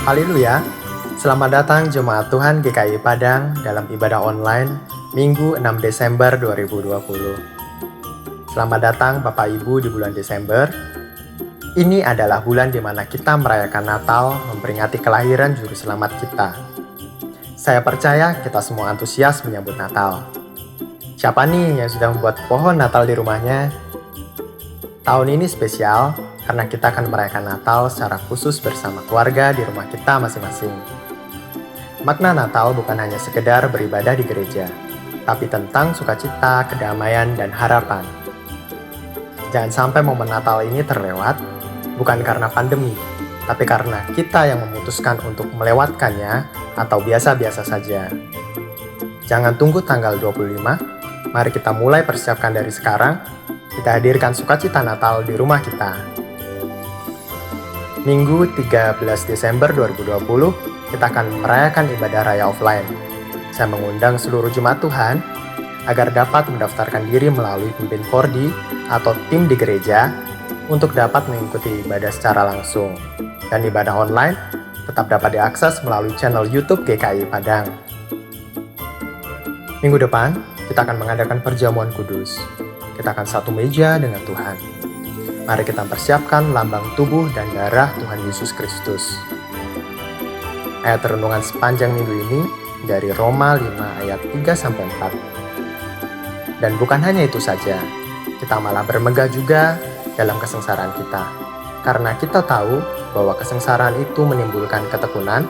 Haleluya, selamat datang Jemaat Tuhan GKI Padang dalam ibadah online Minggu 6 Desember 2020. Selamat datang Bapak Ibu di bulan Desember. Ini adalah bulan di mana kita merayakan Natal, memperingati kelahiran Juru Selamat kita. Saya percaya kita semua antusias menyambut Natal. Siapa nih yang sudah membuat pohon Natal di rumahnya? Tahun ini spesial karena kita akan merayakan Natal secara khusus bersama keluarga di rumah kita masing-masing. Makna Natal bukan hanya sekedar beribadah di gereja, tapi tentang sukacita, kedamaian, dan harapan. Jangan sampai momen Natal ini terlewat, bukan karena pandemi, tapi karena kita yang memutuskan untuk melewatkannya atau biasa-biasa saja. Jangan tunggu tanggal 25, mari kita mulai persiapkan dari sekarang. Kita hadirkan sukacita Natal di rumah kita. Minggu 13 Desember 2020, kita akan merayakan ibadah raya offline. Saya mengundang seluruh jemaat Tuhan agar dapat mendaftarkan diri melalui pimpin Kordi atau tim di gereja untuk dapat mengikuti ibadah secara langsung. Dan ibadah online tetap dapat diakses melalui channel YouTube GKI Padang. Minggu depan, kita akan mengadakan perjamuan kudus. Kita akan satu meja dengan Tuhan. Mari kita persiapkan lambang tubuh dan darah Tuhan Yesus Kristus. Ayat renungan sepanjang minggu ini dari Roma 5 ayat 3-4. Dan bukan hanya itu saja, kita malah bermegah juga dalam kesengsaraan kita. Karena kita tahu bahwa kesengsaraan itu menimbulkan ketekunan,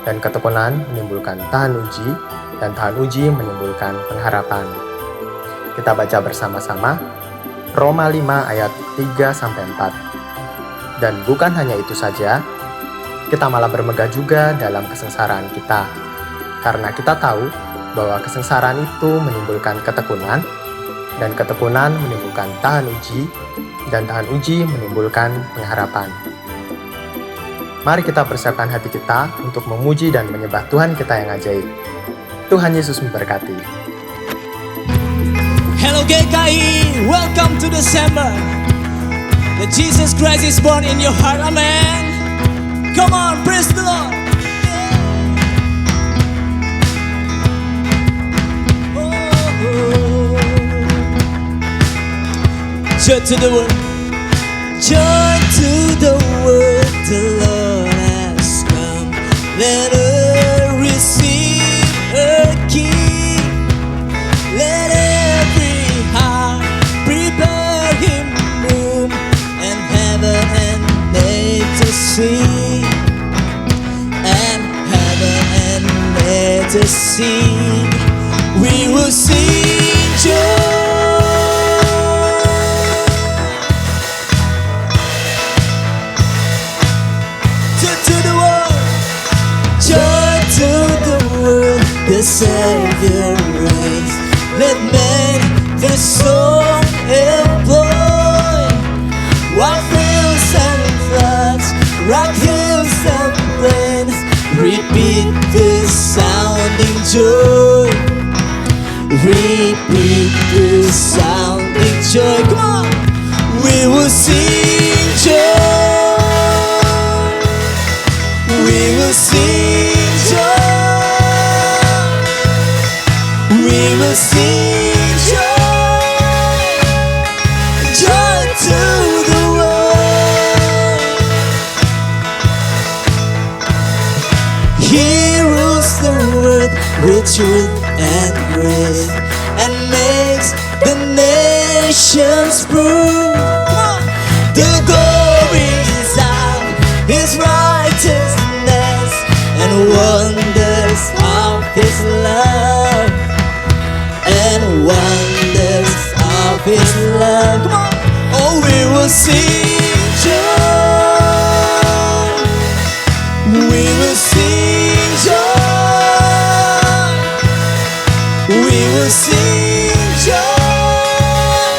dan ketekunan menimbulkan tahan uji, dan tahan uji menimbulkan pengharapan. Kita baca bersama-sama Roma 5 ayat 3-4. Dan bukan hanya itu saja, kita malah bermegah juga dalam kesengsaraan kita. Karena kita tahu bahwa kesengsaraan itu menimbulkan ketekunan, dan ketekunan menimbulkan tahan uji, dan tahan uji menimbulkan pengharapan. Mari kita persiapkan hati kita untuk memuji dan menyembah Tuhan kita yang ajaib. Tuhan Yesus memberkati. Hello GKI, welcome to December. That Jesus Christ is born in your heart, amen. Come on, praise the Lord. Joy to the world, joy to the world, the Lord has come. Let her receive her King. Let every heart prepare him room, and heaven and nature sing, and heaven and nature sing. We will sing joy. The Savior reigns. Let men the song employ. While hills and floods, rock hills and plains, repeat the sounding joy. Repeat the sounding joy. Come on, we will sing joy. We will sing joy. We will sing joy, joy to the world. He rules the world with truth and grace, and makes the nations prove the glories of his righteousness, and wonders of his love. And wonders of his love. Come on. Oh, we will sing joy. We will sing joy. We will sing joy.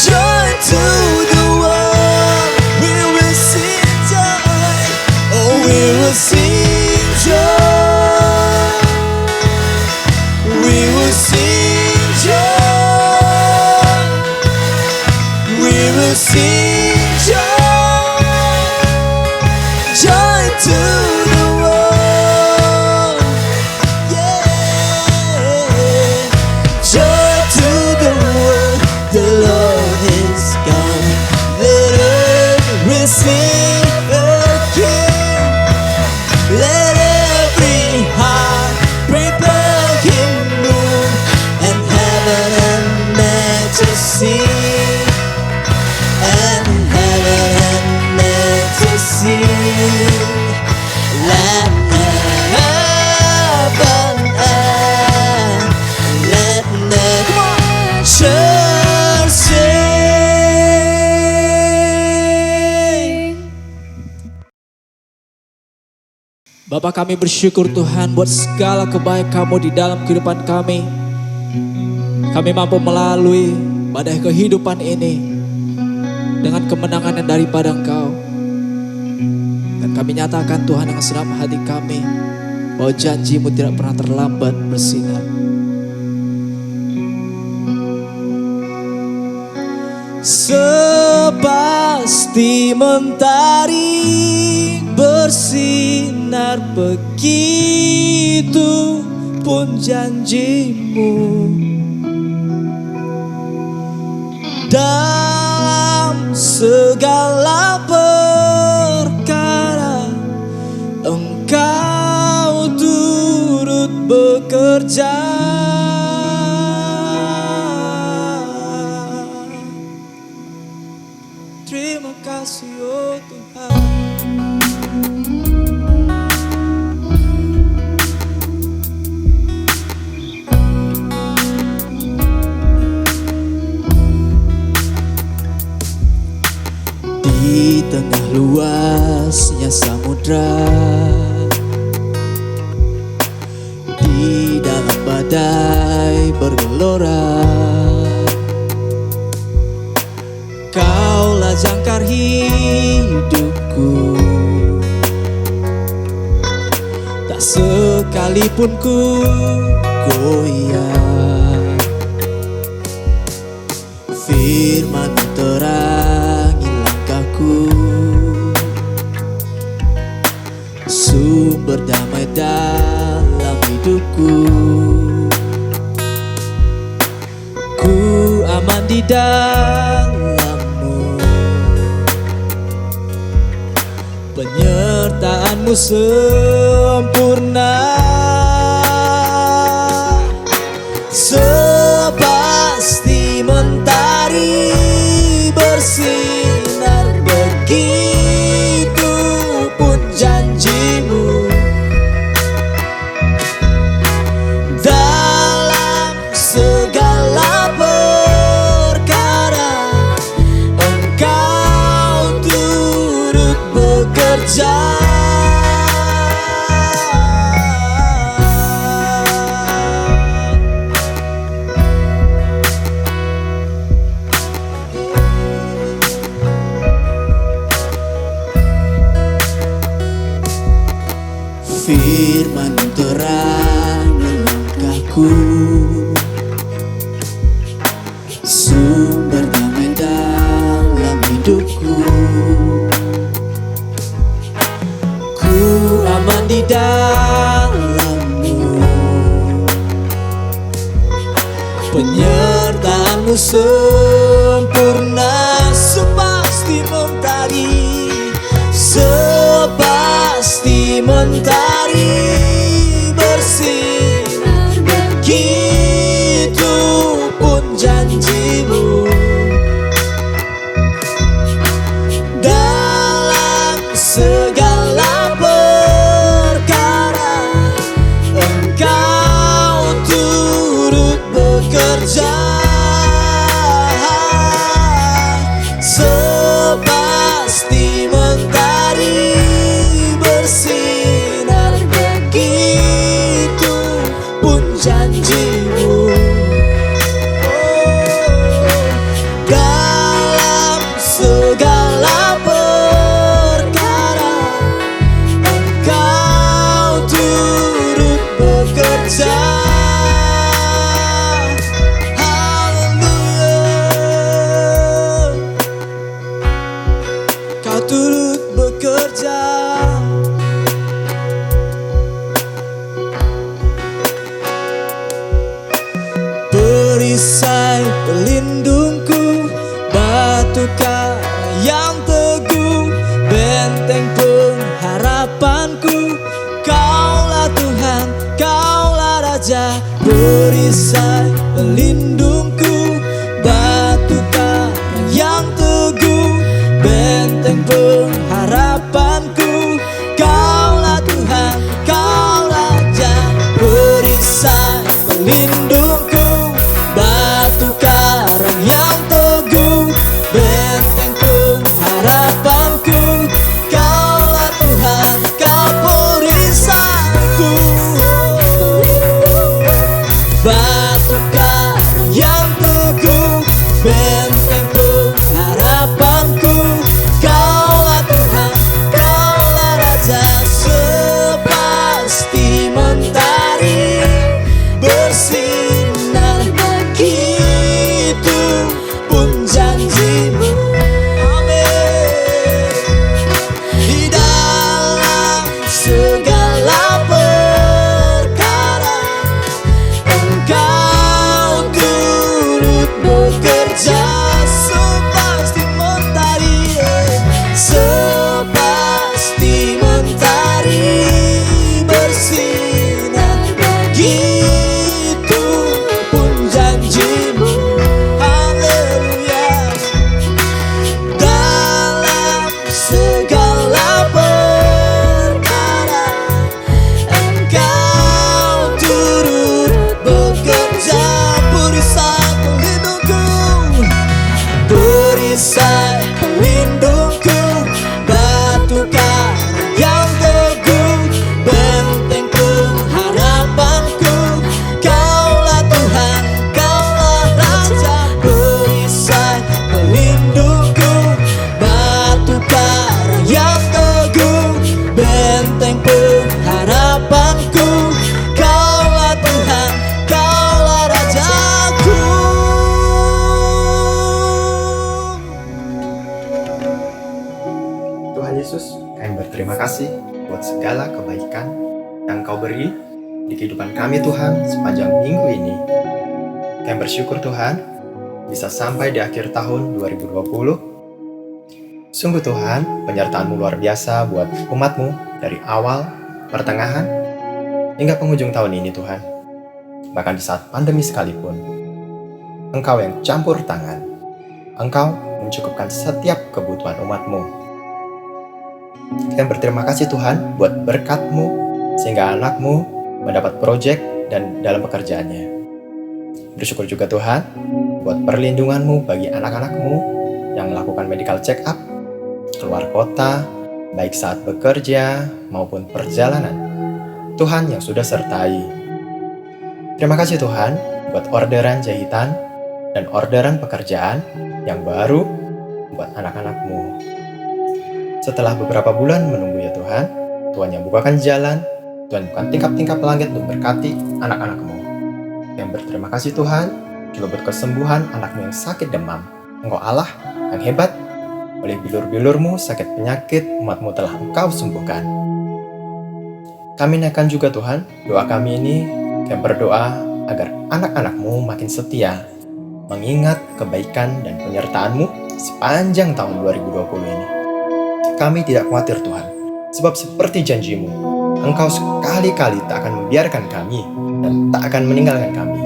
Joy to the world. Bapa, kami bersyukur Tuhan buat segala kebaikan Kamu di dalam kehidupan kami. Kami mampu melalui badai kehidupan ini dengan kemenangan yang daripada Engkau. Dan kami nyatakan Tuhan dengan senang hati kami bahwa janji-Mu tidak pernah terlambat bersinar. Sepasti mentari bersinar, begitu pun janji-Mu. Dalam segala perkara Engkau turut bekerja. Terima kasih oh Tuhan. Di tengah luasnya samudra, di dalam badai bergelora, Kaulah jangkar hidupku. Tak sekalipun ku goyah, firman terangi langkahku, sumber damai dalam hidupku. Ku aman di dalam-Mu, penyertaan-Mu sempurna. Sepasti mentari bersinar, begitu pun janji-Mu. Dalam segala perkara Engkau turut bekerja. Firman terangi langkahku, sumber damai dalam hidupku. Ku aman di dalam-Mu, penyertaan-Mu sempurna. Sepasti mentari, sepasti mentari bersinar, begitu pun janji-Mu. Dalam segala perkara Engkau turut bekerja. Sepasti mentari bersinar, begitu pun janji-Mu. Dalam segala perkara Engkau turut bekerja. Haleluya, Kau turut bekerja. Perisai pelindungku, batu karang yang teguh, benteng pengharapanku. Kaulah Tuhan, Kaulah Raja. Perisai pelindungku, batu karang yang teguh, benteng pengharapanku. Kaulah Tuhan, Kaulah Raja. Perisai pelindungku, batu karang yang teguh, benteng pengharapanku. Kaulah Tuhan, Kau perisai begitu pun janjimu. Haleluya. Dalam segala perkara Engkau turut bekerja. Perisai pelindungku, perisai pelindungku, batu karang yang teguh, benteng pengharapanku. Kaulah Tuhan, Kaulah Raja. Perisai pelindungku, batu karang yang teguh, benteng pengharapanku. Kaulah Tuhan, Kaulah Rajaku. Tuhan Yesus, kami berterima kasih buat segala kebaikan yang Kau beri di kehidupan kami Tuhan sepanjang minggu ini. Kami bersyukur Tuhan bisa sampai di akhir tahun 2020. Sungguh Tuhan, penyertaan-Mu luar biasa buat umat-Mu dari awal, pertengahan, hingga penghujung tahun ini Tuhan. Bahkan di saat pandemi sekalipun, Engkau yang campur tangan. Engkau mencukupkan setiap kebutuhan umat-Mu. Kami berterima kasih Tuhan buat berkat-Mu, sehingga anak-Mu mendapat proyek dan dalam pekerjaannya. Bersyukur juga Tuhan buat perlindungan-Mu bagi anak-anak-Mu yang melakukan medical check-up, keluar kota, baik saat bekerja maupun perjalanan. Tuhan yang sudah sertai. Terima kasih Tuhan buat orderan jahitan dan orderan pekerjaan yang baru buat anak-anak-Mu. Setelah beberapa bulan menunggu ya Tuhan, Tuhan yang bukakan jalan, Tuhan bukan tingkap-tingkap langit untuk berkati anak-anak-Mu. Yang berterima kasih Tuhan, juga buat kesembuhan anak-Mu yang sakit demam. Engkau Allah yang hebat, oleh bilur-bilur-Mu sakit penyakit umat-Mu telah Engkau sembuhkan. Kami naikkan juga Tuhan, doa kami ini, kami berdoa agar anak-anak-Mu makin setia, mengingat kebaikan dan penyertaan-Mu sepanjang tahun 2020 ini. Kami tidak khawatir Tuhan, sebab seperti janji-Mu, Engkau sekali-kali tak akan membiarkan kami dan tak akan meninggalkan kami.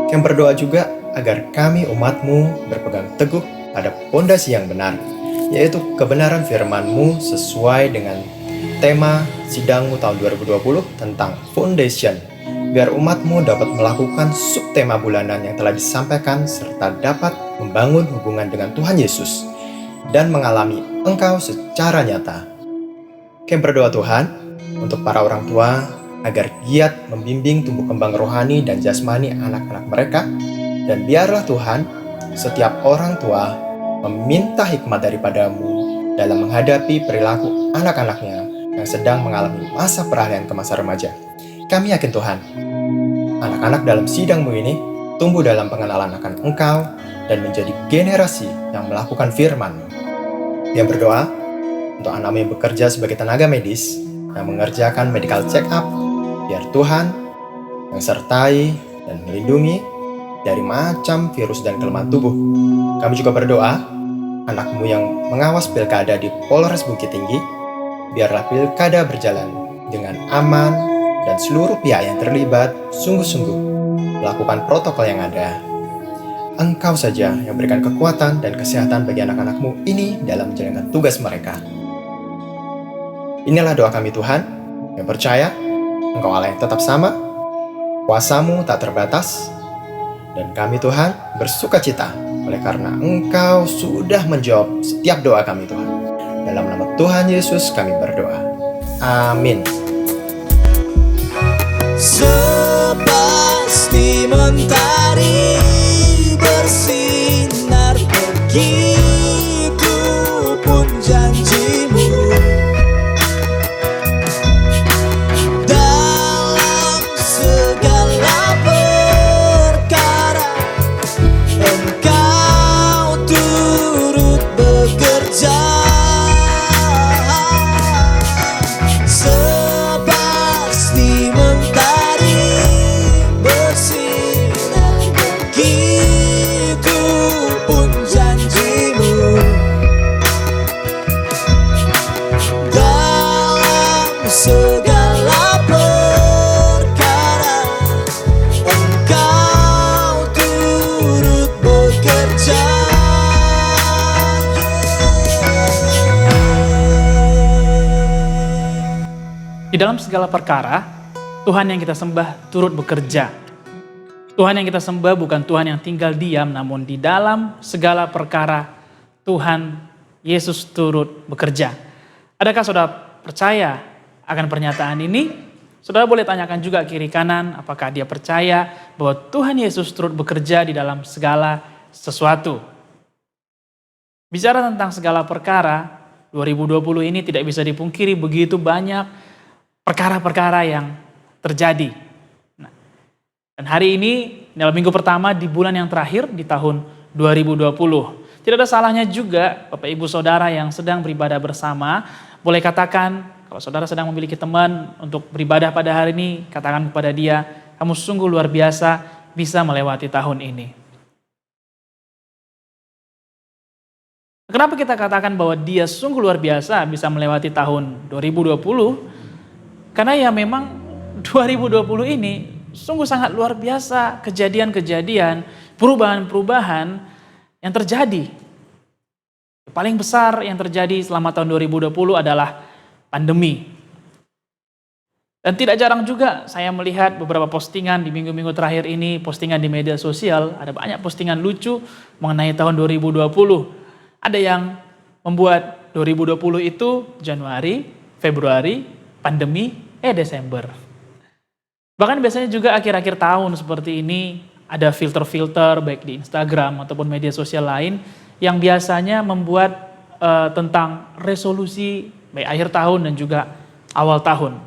Kami berdoa juga agar kami umat-Mu berpegang teguh pada pondasi yang benar, yaitu kebenaran firman-Mu sesuai dengan tema sidang-Mu tahun 2020 tentang foundation, biar umat-Mu dapat melakukan subtema bulanan yang telah disampaikan serta dapat membangun hubungan dengan Tuhan Yesus dan mengalami Engkau secara nyata. Kami berdoa Tuhan untuk para orang tua agar giat membimbing tumbuh kembang rohani dan jasmani anak-anak mereka, dan biarlah Tuhan setiap orang tua meminta hikmat daripada-Mu dalam menghadapi perilaku anak-anaknya yang sedang mengalami masa peralihan ke masa remaja. Kami yakin Tuhan, anak-anak dalam sidang-Mu ini tumbuh dalam pengenalan akan Engkau dan menjadi generasi yang melakukan firman-Mu. Yang berdoa untuk anak-Mu yang bekerja sebagai tenaga medis yang mengerjakan medical check-up, biar Tuhan yang sertai dan melindungi dari macam virus dan kelemahan tubuh. Kami juga berdoa anak-Mu yang mengawas pilkada di Polres Bukit Tinggi, biarlah pilkada berjalan dengan aman dan seluruh pihak yang terlibat sungguh-sungguh melakukan protokol yang ada. Engkau saja yang berikan kekuatan dan kesehatan bagi anak-anak-Mu ini dalam menjalankan tugas mereka. Inilah doa kami Tuhan, yang percaya Engkau Allah yang tetap sama, kuasa-Mu tak terbatas, dan kami Tuhan bersuka cita oleh karena Engkau sudah menjawab setiap doa kami Tuhan. Dalam nama Tuhan Yesus kami berdoa. Amin. Sepasti mentari bersinar, begitu pun janji-Mu. Dalam segala perkara Engkau turut bekerja. Sepasti mentari bersinar, begitu Di dalam segala perkara, Tuhan yang kita sembah turut bekerja. Tuhan yang kita sembah bukan Tuhan yang tinggal diam, namun di dalam segala perkara Tuhan Yesus turut bekerja. Adakah saudara percaya akan pernyataan ini? Saudara boleh tanyakan juga kiri kanan, apakah dia percaya bahwa Tuhan Yesus turut bekerja di dalam segala sesuatu. Bicara tentang segala perkara, 2020 ini tidak bisa dipungkiri begitu banyak perkara-perkara yang terjadi. Nah, dan hari ini, dalam minggu pertama di bulan yang terakhir di tahun 2020. Tidak ada salahnya juga Bapak Ibu Saudara yang sedang beribadah bersama, boleh katakan, kalau saudara sedang memiliki teman untuk beribadah pada hari ini, katakan kepada dia, kamu sungguh luar biasa bisa melewati tahun ini. Kenapa kita katakan bahwa dia sungguh luar biasa bisa melewati tahun 2020? Karena ya memang 2020 ini sungguh sangat luar biasa kejadian-kejadian, perubahan-perubahan yang terjadi. Yang paling besar yang terjadi selama tahun 2020 adalah pandemi. Dan tidak jarang juga saya melihat beberapa postingan di minggu-minggu terakhir ini, postingan di media sosial, ada banyak postingan lucu mengenai tahun 2020. Ada yang membuat 2020 itu Januari, Februari, pandemi, Desember. Bahkan biasanya juga akhir-akhir tahun seperti ini ada filter-filter baik di Instagram ataupun media sosial lain yang biasanya membuat tentang resolusi baik akhir tahun dan juga awal tahun.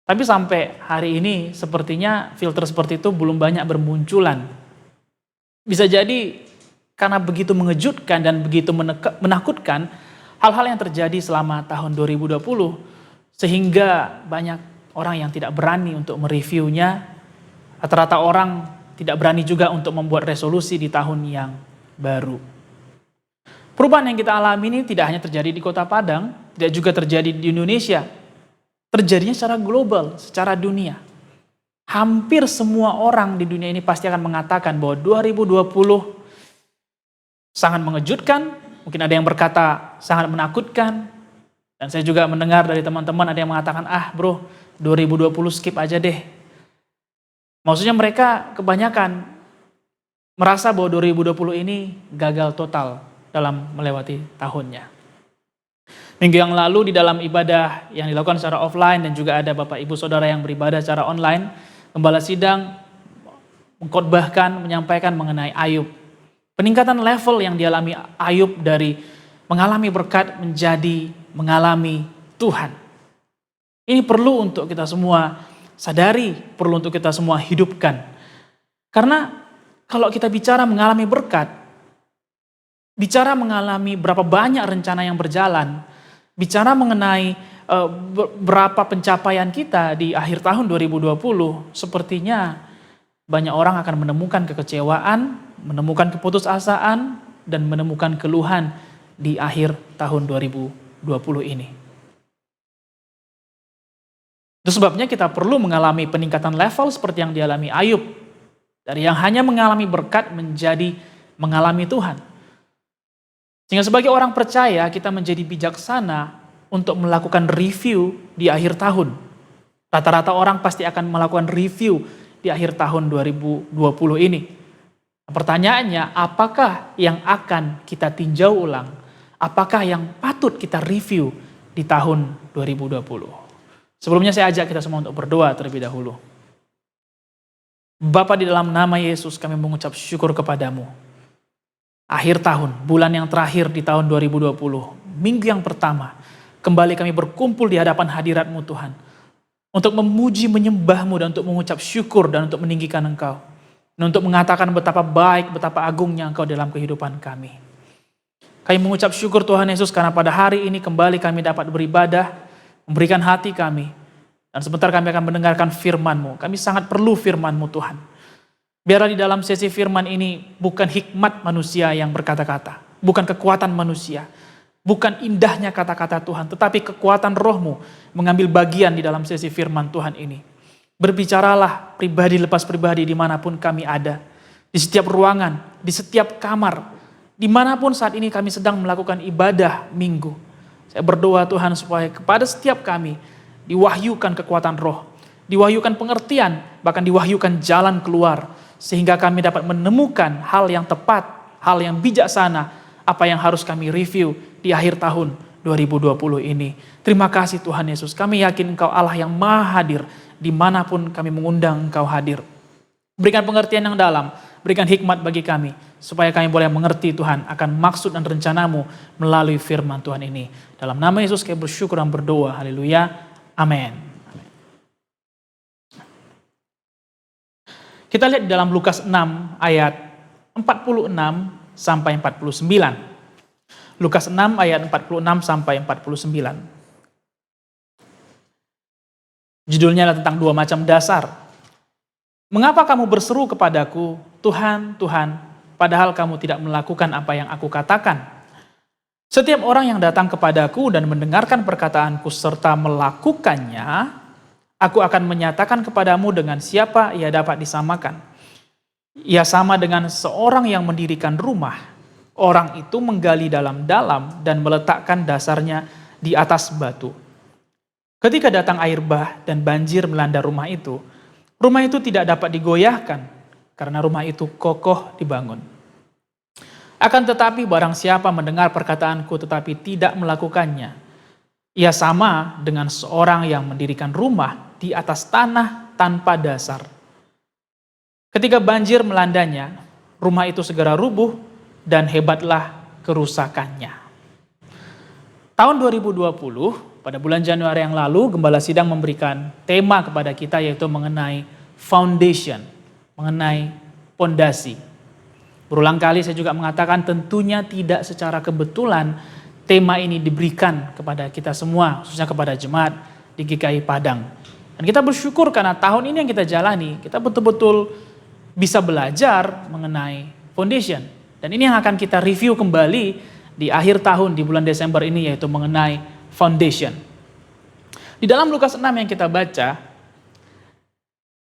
Tapi sampai hari ini sepertinya filter seperti itu belum banyak bermunculan. Bisa jadi karena begitu mengejutkan dan begitu menakutkan hal-hal yang terjadi selama tahun 2020 sehingga banyak orang yang tidak berani untuk mereviewnya. Rata-rata orang tidak berani juga untuk membuat resolusi di tahun yang baru. Perubahan yang kita alami ini tidak hanya terjadi di Kota Padang, tidak juga terjadi di Indonesia. Terjadinya secara global, secara dunia. Hampir semua orang di dunia ini pasti akan mengatakan bahwa 2020 sangat mengejutkan, mungkin ada yang berkata sangat menakutkan, dan saya juga mendengar dari teman-teman ada yang mengatakan, bro 2020 skip aja deh. Maksudnya mereka kebanyakan merasa bahwa 2020 ini gagal total dalam melewati tahunnya. Minggu yang lalu di dalam ibadah yang dilakukan secara offline dan juga ada Bapak Ibu Saudara yang beribadah secara online, Gembala Sidang mengkhotbahkan, menyampaikan mengenai Ayub. Peningkatan level yang dialami Ayub dari mengalami berkat menjadi mengalami Tuhan. Ini perlu untuk kita semua sadari, perlu untuk kita semua hidupkan. Karena kalau kita bicara mengalami berkat, bicara mengalami berapa banyak rencana yang berjalan, bicara mengenai berapa pencapaian kita di akhir tahun 2020, sepertinya banyak orang akan menemukan kekecewaan, menemukan keputusasaan, dan menemukan keluhan di akhir tahun 2020 ini. Itu sebabnya kita perlu mengalami peningkatan level seperti yang dialami Ayub. Dari yang hanya mengalami berkat menjadi mengalami Tuhan. Sehingga sebagai orang percaya kita menjadi bijaksana untuk melakukan review di akhir tahun. Rata-rata orang pasti akan melakukan review di akhir tahun 2020 ini. Pertanyaannya, apakah yang akan kita tinjau ulang? Apakah yang patut kita review di tahun 2020? Sebelumnya saya ajak kita semua untuk berdoa terlebih dahulu. Bapa, di dalam nama Yesus kami mengucap syukur kepadamu. Akhir tahun, bulan yang terakhir di tahun 2020, minggu yang pertama, kembali kami berkumpul di hadapan hadirat-Mu Tuhan. Untuk memuji, menyembah-Mu dan untuk mengucap syukur dan untuk meninggikan Engkau. Dan untuk mengatakan betapa baik, betapa agungnya Engkau dalam kehidupan kami. Kami mengucap syukur Tuhan Yesus karena pada hari ini kembali kami dapat beribadah, memberikan hati kami. Dan sebentar kami akan mendengarkan firman-Mu. Kami sangat perlu firman-Mu Tuhan. Biarlah di dalam sesi firman ini bukan hikmat manusia yang berkata-kata, bukan kekuatan manusia, bukan indahnya kata-kata Tuhan, tetapi kekuatan Roh-Mu mengambil bagian di dalam sesi firman Tuhan ini. Berbicaralah pribadi lepas pribadi dimanapun kami ada, di setiap ruangan, di setiap kamar, dimanapun saat ini kami sedang melakukan ibadah minggu. Saya berdoa Tuhan supaya kepada setiap kami diwahyukan kekuatan roh, diwahyukan pengertian, bahkan diwahyukan jalan keluar, sehingga kami dapat menemukan hal yang tepat, hal yang bijaksana, apa yang harus kami review di akhir tahun 2020 ini. Terima kasih Tuhan Yesus, kami yakin Engkau Allah yang maha hadir, dimanapun kami mengundang Engkau hadir. Berikan pengertian yang dalam, berikan hikmat bagi kami, supaya kami boleh mengerti Tuhan akan maksud dan rencanamu melalui firman Tuhan ini. Dalam nama Yesus kami bersyukur dan berdoa, haleluya, amin. Kita lihat di dalam Lukas 6 ayat 46 sampai 49. Lukas 6 ayat 46 sampai 49. Judulnya adalah tentang dua macam dasar. Mengapa kamu berseru kepadaku, Tuhan, Tuhan, padahal kamu tidak melakukan apa yang aku katakan? Setiap orang yang datang kepadaku dan mendengarkan perkataanku serta melakukannya, aku akan menyatakan kepadamu dengan siapa ia dapat disamakan. Ia sama dengan seorang yang mendirikan rumah. Orang itu menggali dalam-dalam dan meletakkan dasarnya di atas batu. Ketika datang air bah dan banjir melanda rumah itu tidak dapat digoyahkan karena rumah itu kokoh dibangun. Akan tetapi barang siapa mendengar perkataanku tetapi tidak melakukannya, ia sama dengan seorang yang mendirikan rumah di atas tanah tanpa dasar. Ketika banjir melandanya, rumah itu segera rubuh dan hebatlah kerusakannya. Tahun 2020, pada bulan Januari yang lalu, Gembala Sidang memberikan tema kepada kita yaitu mengenai foundation, mengenai pondasi. Berulang kali saya juga mengatakan tentunya tidak secara kebetulan tema ini diberikan kepada kita semua, khususnya kepada jemaat di GKI Padang. Dan kita bersyukur karena tahun ini yang kita jalani, kita betul-betul bisa belajar mengenai foundation. Dan ini yang akan kita review kembali di akhir tahun di bulan Desember ini yaitu mengenai foundation. Di dalam Lukas 6 yang kita baca,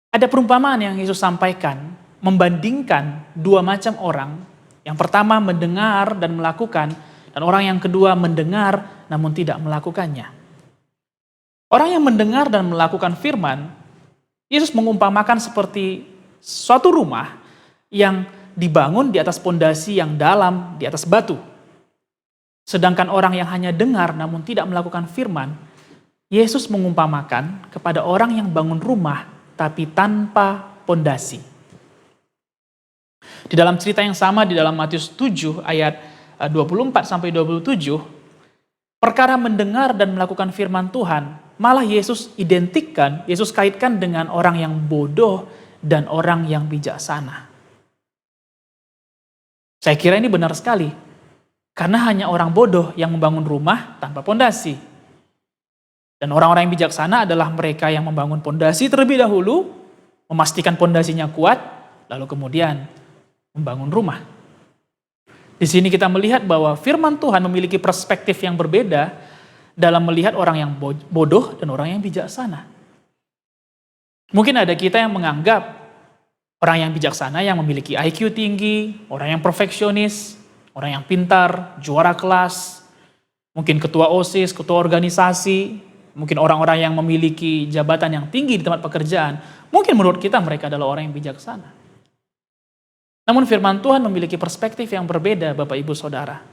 ada perumpamaan yang Yesus sampaikan membandingkan dua macam orang. Yang pertama mendengar dan melakukan, dan orang yang kedua mendengar namun tidak melakukannya. Orang yang mendengar dan melakukan firman, Yesus mengumpamakan seperti suatu rumah yang dibangun di atas pondasi yang dalam, di atas batu. Sedangkan orang yang hanya dengar namun tidak melakukan firman, Yesus mengumpamakan kepada orang yang bangun rumah tapi tanpa pondasi. Di dalam cerita yang sama di dalam Matius 7 ayat 24 sampai 27, perkara mendengar dan melakukan firman Tuhan, malah Yesus kaitkan dengan orang yang bodoh dan orang yang bijaksana. Saya kira ini benar sekali, karena hanya orang bodoh yang membangun rumah tanpa pondasi. Dan orang-orang yang bijaksana adalah mereka yang membangun pondasi terlebih dahulu, memastikan pondasinya kuat, lalu kemudian membangun rumah. Di sini kita melihat bahwa firman Tuhan memiliki perspektif yang berbeda dalam melihat orang yang bodoh dan orang yang bijaksana. Mungkin ada kita yang menganggap orang yang bijaksana yang memiliki IQ tinggi, orang yang perfeksionis, orang yang pintar, juara kelas, mungkin ketua OSIS, ketua organisasi, mungkin orang-orang yang memiliki jabatan yang tinggi di tempat pekerjaan, mungkin menurut kita mereka adalah orang yang bijaksana. Namun firman Tuhan memiliki perspektif yang berbeda, Bapak Ibu Saudara.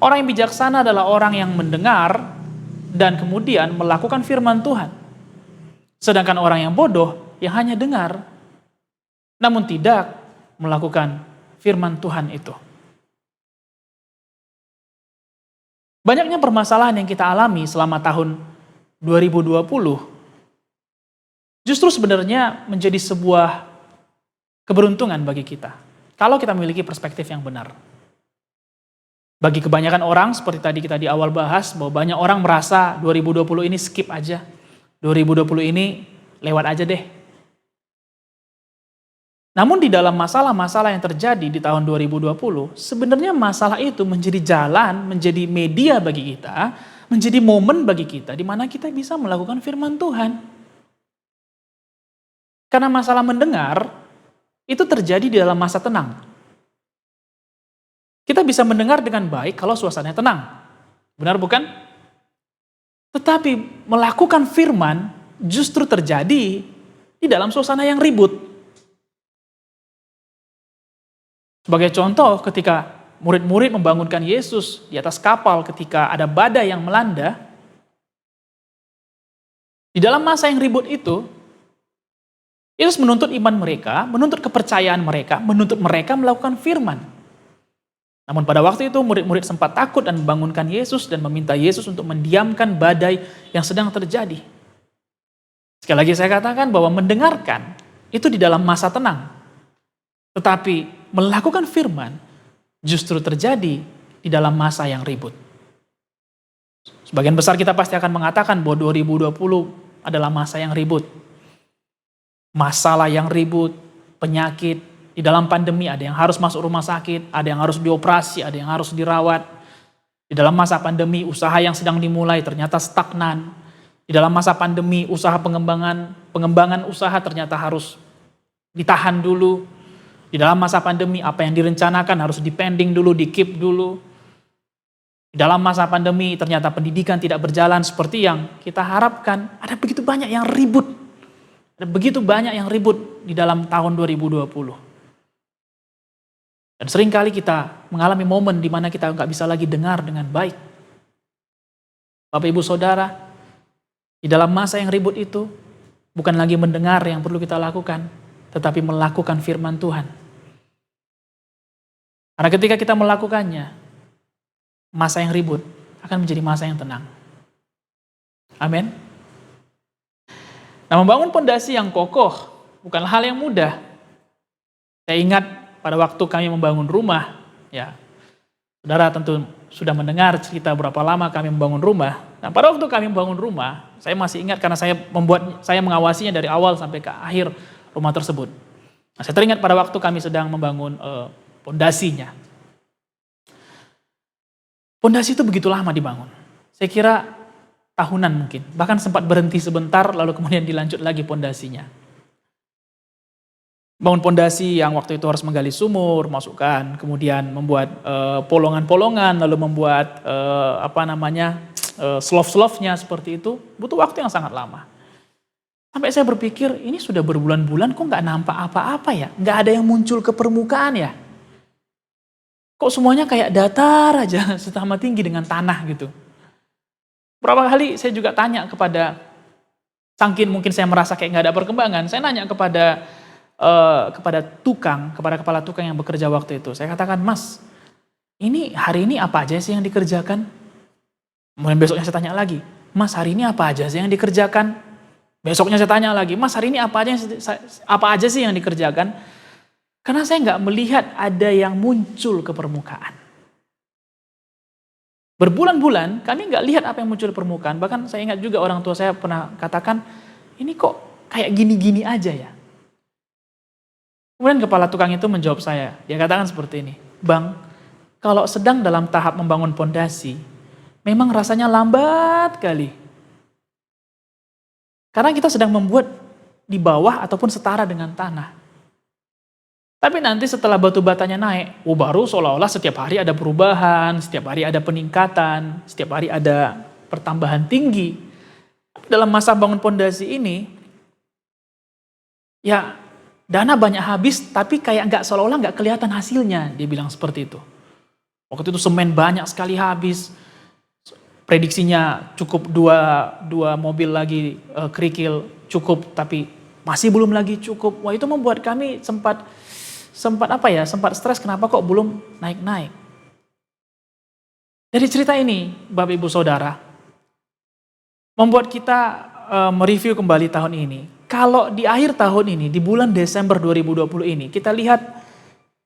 Orang yang bijaksana adalah orang yang mendengar dan kemudian melakukan firman Tuhan. Sedangkan orang yang bodoh yang hanya dengar, namun tidak melakukan firman Tuhan itu. Banyaknya permasalahan yang kita alami selama tahun 2020 justru sebenarnya menjadi sebuah keberuntungan bagi kita kalau kita memiliki perspektif yang benar. Bagi kebanyakan orang, seperti tadi kita di awal bahas, bahwa banyak orang merasa 2020 ini skip aja. 2020 ini lewat aja deh. Namun di dalam masalah-masalah yang terjadi di tahun 2020, sebenarnya masalah itu menjadi jalan, menjadi media bagi kita, menjadi momen bagi kita di mana kita bisa melakukan firman Tuhan. Karena masalah mendengar itu terjadi di dalam masa tenang. Kita bisa mendengar dengan baik kalau suasananya tenang. Benar bukan? Tetapi melakukan firman justru terjadi di dalam suasana yang ribut. Sebagai contoh, ketika murid-murid membangunkan Yesus di atas kapal ketika ada badai yang melanda, di dalam masa yang ribut itu, Yesus menuntut iman mereka, menuntut kepercayaan mereka, menuntut mereka melakukan firman. Namun pada waktu itu murid-murid sempat takut dan membangunkan Yesus dan meminta Yesus untuk mendiamkan badai yang sedang terjadi. Sekali lagi saya katakan bahwa mendengarkan itu di dalam masa tenang. Tetapi melakukan firman justru terjadi di dalam masa yang ribut. Sebagian besar kita pasti akan mengatakan bahwa 2020 adalah masa yang ribut. Masalah yang ribut, penyakit, di dalam pandemi ada yang harus masuk rumah sakit, ada yang harus dioperasi, ada yang harus dirawat. Di dalam masa pandemi, usaha yang sedang dimulai ternyata stagnan. Di dalam masa pandemi, usaha pengembangan usaha ternyata harus ditahan dulu. Di dalam masa pandemi, apa yang direncanakan harus dipending dulu, di-keep dulu. Di dalam masa pandemi, ternyata pendidikan tidak berjalan seperti yang kita harapkan. Ada begitu banyak yang ribut. Ada begitu banyak yang ribut di dalam tahun 2020. Dan seringkali kita mengalami momen di mana kita nggak bisa lagi dengar dengan baik. Bapak Ibu Saudara, di dalam masa yang ribut itu, bukan lagi mendengar yang perlu kita lakukan, tetapi melakukan firman Tuhan. Karena ketika kita melakukannya, masa yang ribut akan menjadi masa yang tenang. Amin. Nah, membangun pondasi yang kokoh bukanlah hal yang mudah. Saya ingat pada waktu kami membangun rumah, ya, saudara tentu sudah mendengar cerita berapa lama kami membangun rumah. Nah, pada waktu kami membangun rumah, saya masih ingat karena saya mengawasinya dari awal sampai ke akhir rumah tersebut. Nah, saya teringat pada waktu kami sedang membangun pondasinya. Pondasi itu begitu lama dibangun. Saya kira tahunan mungkin, bahkan sempat berhenti sebentar lalu kemudian dilanjut lagi pondasinya. Bangun pondasi yang waktu itu harus menggali sumur, masukkan, kemudian membuat polongan-polongan, lalu membuat slough-sloughnya seperti itu, butuh waktu yang sangat lama. Sampai saya berpikir, ini sudah berbulan-bulan kok nggak nampak apa-apa ya, nggak ada yang muncul ke permukaan ya. Kok semuanya kayak datar aja, sama tinggi dengan tanah gitu. Berapa kali saya juga tanya kepada, saking mungkin saya merasa kayak nggak ada perkembangan, saya nanya kepada kepala tukang yang bekerja waktu itu. Saya katakan, Mas, hari ini apa aja sih yang dikerjakan? Kemudian besoknya saya tanya lagi, Mas, hari ini apa aja sih yang dikerjakan? Besoknya saya tanya lagi, Mas, hari ini apa aja sih yang dikerjakan? Karena saya nggak melihat ada yang muncul ke permukaan. Berbulan-bulan kami nggak lihat apa yang muncul di permukaan. Bahkan saya ingat juga orang tua saya pernah katakan, ini kok kayak gini-gini aja ya. Kemudian kepala tukang itu menjawab saya. Dia katakan seperti ini, Bang, kalau sedang dalam tahap membangun pondasi, memang rasanya lambat kali. Karena kita sedang membuat di bawah ataupun setara dengan tanah. Tapi nanti setelah batu batanya naik, baru seolah-olah setiap hari ada perubahan, setiap hari ada peningkatan, setiap hari ada pertambahan tinggi. Dalam masa bangun pondasi ini, ya dana banyak habis, tapi kayak seolah-olah nggak kelihatan hasilnya, dia bilang seperti itu. Waktu itu semen banyak sekali habis, prediksinya cukup dua mobil lagi kerikil cukup, tapi masih belum lagi cukup. Wah, itu membuat kami sempat stres, kenapa kok belum naik-naik. Dari cerita ini, Bapak Ibu Saudara, membuat kita mereview kembali tahun ini. Kalau di akhir tahun ini, di bulan Desember 2020 ini, kita lihat,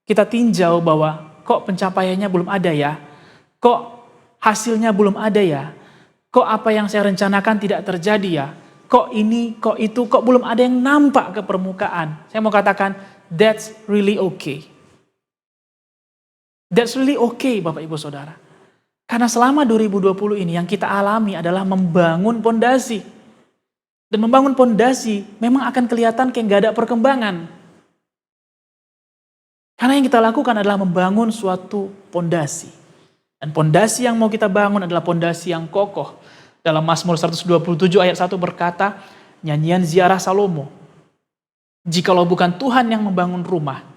kita tinjau bahwa kok pencapaiannya belum ada ya, kok hasilnya belum ada ya, kok apa yang saya rencanakan tidak terjadi ya, kok ini, kok itu, kok belum ada yang nampak ke permukaan. Saya mau katakan, that's really okay. That's really okay, Bapak Ibu Saudara. Karena selama 2020 ini yang kita alami adalah membangun pondasi. Dan membangun pondasi memang akan kelihatan kayak gak ada perkembangan. Karena yang kita lakukan adalah membangun suatu pondasi. Dan pondasi yang mau kita bangun adalah pondasi yang kokoh. Dalam Mazmur 127 ayat 1 berkata, nyanyian ziarah Salomo. Jikalau bukan Tuhan yang membangun rumah,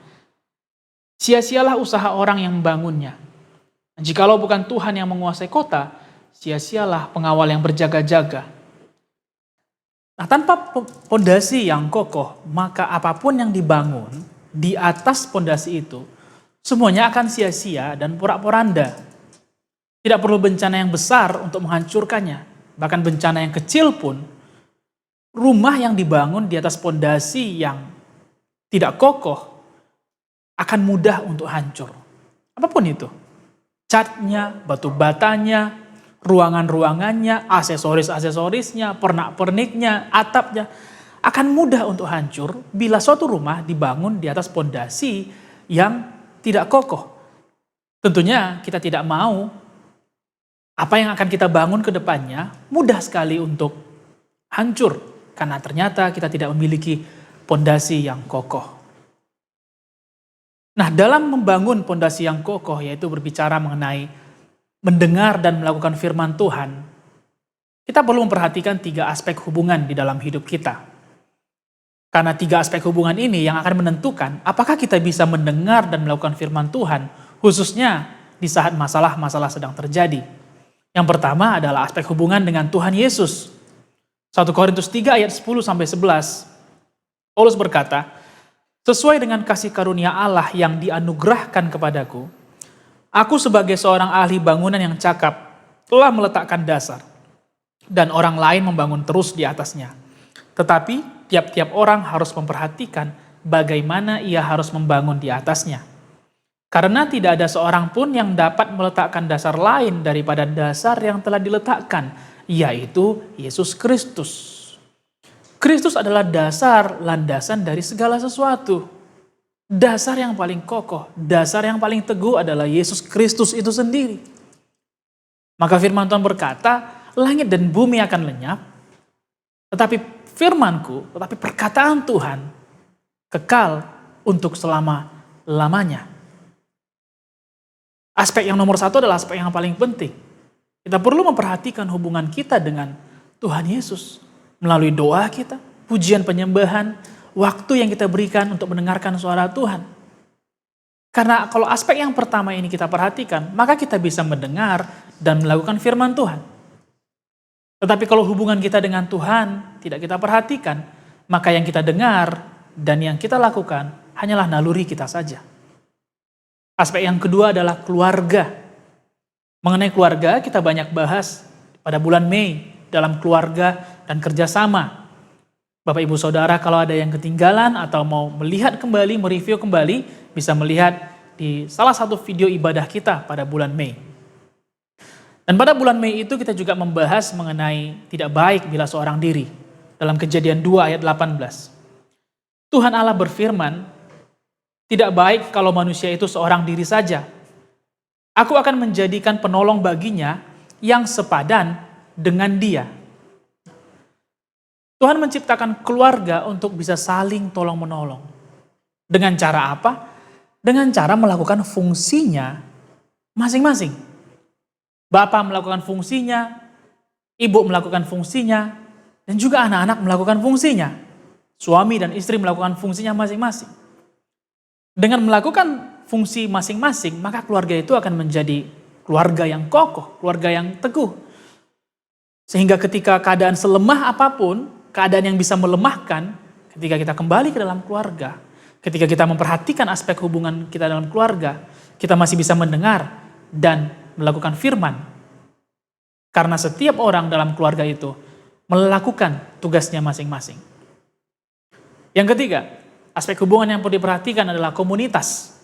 sia-sialah usaha orang yang membangunnya. Jikalau bukan Tuhan yang menguasai kota, sia-sialah pengawal yang berjaga-jaga. Nah, tanpa pondasi yang kokoh, maka apapun yang dibangun di atas pondasi itu, semuanya akan sia-sia dan porak-poranda. Tidak perlu bencana yang besar untuk menghancurkannya. Bahkan bencana yang kecil pun, rumah yang dibangun di atas pondasi yang tidak kokoh akan mudah untuk hancur. Apapun itu. Catnya, batu batanya, ruangan-ruangannya, aksesoris-aksesorisnya, pernak-perniknya, atapnya akan mudah untuk hancur bila suatu rumah dibangun di atas pondasi yang tidak kokoh. Tentunya kita tidak mau apa yang akan kita bangun ke depannya mudah sekali untuk hancur karena ternyata kita tidak memiliki pondasi yang kokoh. Nah, dalam membangun pondasi yang kokoh, yaitu berbicara mengenai mendengar dan melakukan firman Tuhan, kita perlu memperhatikan 3 aspek hubungan di dalam hidup kita. Karena 3 aspek hubungan ini yang akan menentukan apakah kita bisa mendengar dan melakukan firman Tuhan, khususnya di saat masalah-masalah sedang terjadi. Yang pertama adalah aspek hubungan dengan Tuhan Yesus. 1 Korintus 3 ayat 10-11, Paulus berkata, sesuai dengan kasih karunia Allah yang dianugerahkan kepadaku, aku sebagai seorang ahli bangunan yang cakap telah meletakkan dasar, dan orang lain membangun terus di atasnya. Tetapi tiap-tiap orang harus memperhatikan bagaimana ia harus membangun di atasnya. Karena tidak ada seorang pun yang dapat meletakkan dasar lain daripada dasar yang telah diletakkan, yaitu Yesus Kristus. Kristus adalah dasar landasan dari segala sesuatu. Dasar yang paling kokoh, dasar yang paling teguh adalah Yesus Kristus itu sendiri. Maka firman Tuhan berkata, langit dan bumi akan lenyap, tetapi firmanku, tetapi perkataan Tuhan kekal untuk selama-lamanya. Aspek yang nomor 1 adalah aspek yang paling penting. Kita perlu memperhatikan hubungan kita dengan Tuhan Yesus melalui doa kita, pujian penyembahan, waktu yang kita berikan untuk mendengarkan suara Tuhan. Karena kalau aspek yang pertama ini kita perhatikan, maka kita bisa mendengar dan melakukan firman Tuhan. Tetapi kalau hubungan kita dengan Tuhan tidak kita perhatikan, maka yang kita dengar dan yang kita lakukan hanyalah naluri kita saja. Aspek yang kedua adalah keluarga. Mengenai keluarga kita banyak bahas pada bulan Mei dalam keluarga dan kerjasama. Bapak Ibu Saudara kalau ada yang ketinggalan atau mau melihat kembali, mereview kembali, bisa melihat di salah satu video ibadah kita pada bulan Mei. Dan pada bulan Mei itu kita juga membahas mengenai tidak baik bila seorang diri. Dalam Kejadian 2 ayat 18. Tuhan Allah berfirman, tidak baik kalau manusia itu seorang diri saja. Aku akan menjadikan penolong baginya yang sepadan dengan dia. Tuhan menciptakan keluarga untuk bisa saling tolong-menolong. Dengan cara apa? Dengan cara melakukan fungsinya masing-masing. Bapak melakukan fungsinya, ibu melakukan fungsinya, dan juga anak-anak melakukan fungsinya. Suami dan istri melakukan fungsinya masing-masing. Dengan melakukan fungsi masing-masing, maka keluarga itu akan menjadi keluarga yang kokoh, keluarga yang teguh. Sehingga ketika keadaan selemah apapun, keadaan yang bisa melemahkan, ketika kita kembali ke dalam keluarga, ketika kita memperhatikan aspek hubungan kita dalam keluarga, kita masih bisa mendengar dan melakukan firman. Karena setiap orang dalam keluarga itu melakukan tugasnya masing-masing. Yang ketiga, aspek hubungan yang perlu diperhatikan adalah komunitas.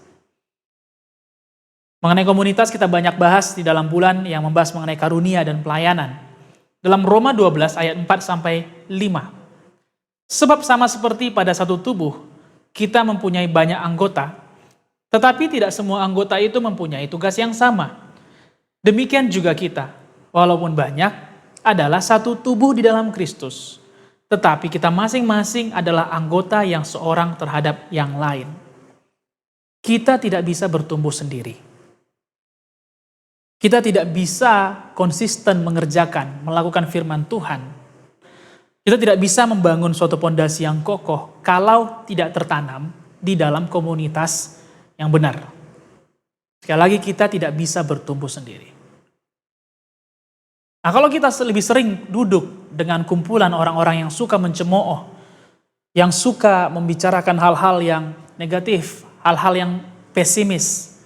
Mengenai komunitas kita banyak bahas di dalam bulan yang membahas mengenai karunia dan pelayanan. Dalam Roma 12 ayat 4-5. Sebab sama seperti pada satu tubuh, kita mempunyai banyak anggota, tetapi tidak semua anggota itu mempunyai tugas yang sama. Demikian juga kita, walaupun banyak, adalah satu tubuh di dalam Kristus. Tetapi kita masing-masing adalah anggota yang seorang terhadap yang lain. Kita tidak bisa bertumbuh sendiri. Kita tidak bisa konsisten melakukan firman Tuhan. Kita tidak bisa membangun suatu pondasi yang kokoh kalau tidak tertanam di dalam komunitas yang benar. Sekali lagi, kita tidak bisa bertumbuh sendiri. Nah, kalau kita lebih sering duduk dengan kumpulan orang-orang yang suka mencemooh, yang suka membicarakan hal-hal yang negatif, hal-hal yang pesimis.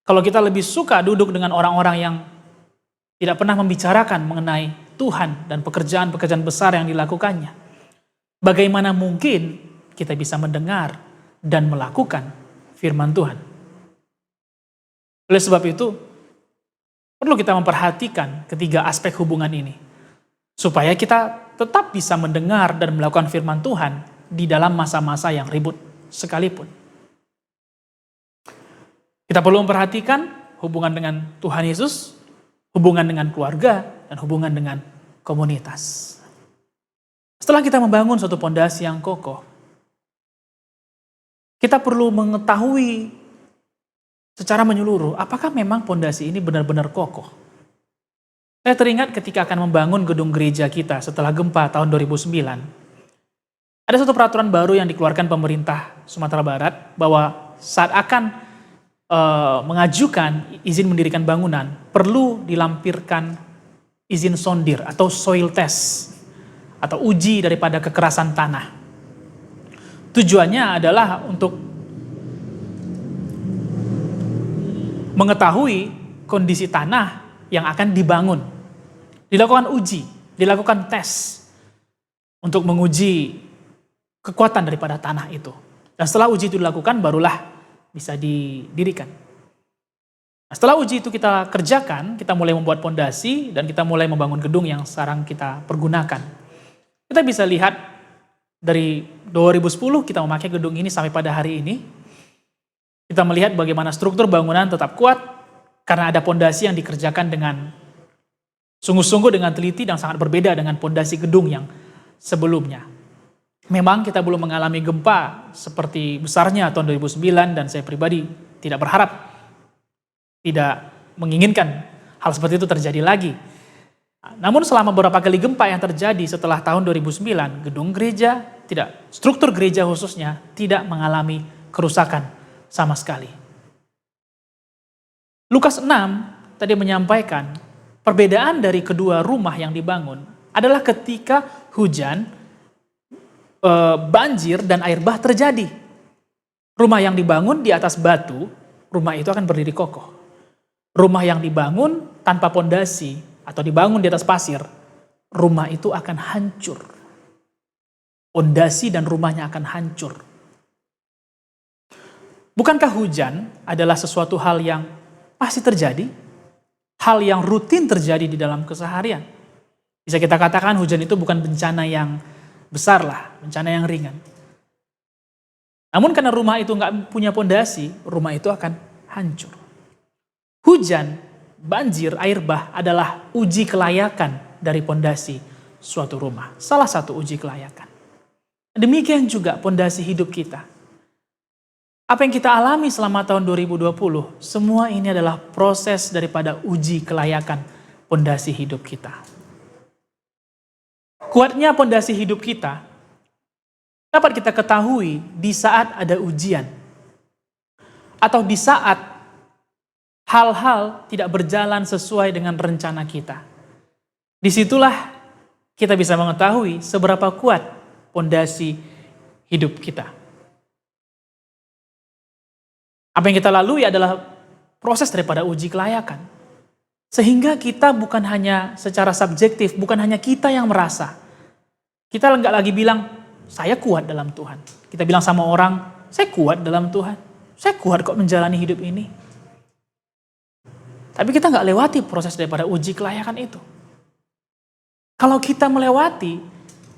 Kalau kita lebih suka duduk dengan orang-orang yang tidak pernah membicarakan mengenai Tuhan dan pekerjaan-pekerjaan besar yang dilakukannya, bagaimana mungkin kita bisa mendengar dan melakukan firman Tuhan? Oleh sebab itu, perlu kita memperhatikan ketiga aspek hubungan ini, supaya kita tetap bisa mendengar dan melakukan firman Tuhan di dalam masa-masa yang ribut sekalipun. Kita perlu memperhatikan hubungan dengan Tuhan Yesus, hubungan dengan keluarga, dan hubungan dengan komunitas. Setelah kita membangun suatu pondasi yang kokoh, kita perlu mengetahui secara menyeluruh apakah memang pondasi ini benar-benar kokoh. Saya teringat ketika akan membangun gedung gereja kita setelah gempa tahun 2009. Ada satu peraturan baru yang dikeluarkan pemerintah Sumatera Barat bahwa saat akan mengajukan izin mendirikan bangunan, perlu dilampirkan izin sondir atau soil test atau uji daripada kekerasan tanah. Tujuannya adalah untuk mengetahui kondisi tanah yang akan dibangun. Dilakukan uji, dilakukan tes untuk menguji kekuatan daripada tanah itu. Dan setelah uji itu dilakukan, barulah bisa didirikan. Nah, setelah uji itu kita kerjakan, kita mulai membuat pondasi dan kita mulai membangun gedung yang sekarang kita pergunakan. Kita bisa lihat dari 2010 kita memakai gedung ini sampai pada hari ini. Kita melihat bagaimana struktur bangunan tetap kuat karena ada pondasi yang dikerjakan dengan sungguh-sungguh dengan teliti dan sangat berbeda dengan pondasi gedung yang sebelumnya. Memang kita belum mengalami gempa seperti besarnya tahun 2009 dan saya pribadi tidak berharap, tidak menginginkan hal seperti itu terjadi lagi. Namun selama beberapa kali gempa yang terjadi setelah tahun 2009, gedung gereja, struktur gereja khususnya tidak mengalami kerusakan sama sekali. Lukas 6 tadi menyampaikan perbedaan dari kedua rumah yang dibangun adalah ketika hujan, banjir dan air bah terjadi. Rumah yang dibangun di atas batu, rumah itu akan berdiri kokoh. Rumah yang dibangun tanpa pondasi atau dibangun di atas pasir, rumah itu akan hancur. Pondasi dan rumahnya akan hancur. Bukankah hujan adalah sesuatu hal yang pasti terjadi? Hal yang rutin terjadi di dalam keseharian. Bisa kita katakan hujan itu bukan bencana yang besar lah, bencana yang ringan. Namun karena rumah itu nggak punya pondasi, rumah itu akan hancur. Hujan, banjir, air bah adalah uji kelayakan dari pondasi suatu rumah. Salah satu uji kelayakan. Demikian juga pondasi hidup kita. Apa yang kita alami selama tahun 2020, semua ini adalah proses daripada uji kelayakan pondasi hidup kita. Kuatnya pondasi hidup kita dapat kita ketahui di saat ada ujian atau di saat hal-hal tidak berjalan sesuai dengan rencana kita. Disitulah kita bisa mengetahui seberapa kuat pondasi hidup kita. Apa yang kita lalui adalah proses daripada uji kelayakan. Sehingga kita bukan hanya secara subjektif, bukan hanya kita yang merasa. Kita nggak lagi bilang, saya kuat dalam Tuhan. Kita bilang sama orang, saya kuat dalam Tuhan. Saya kuat kok menjalani hidup ini. Tapi kita nggak lewati proses daripada uji kelayakan itu. Kalau kita melewati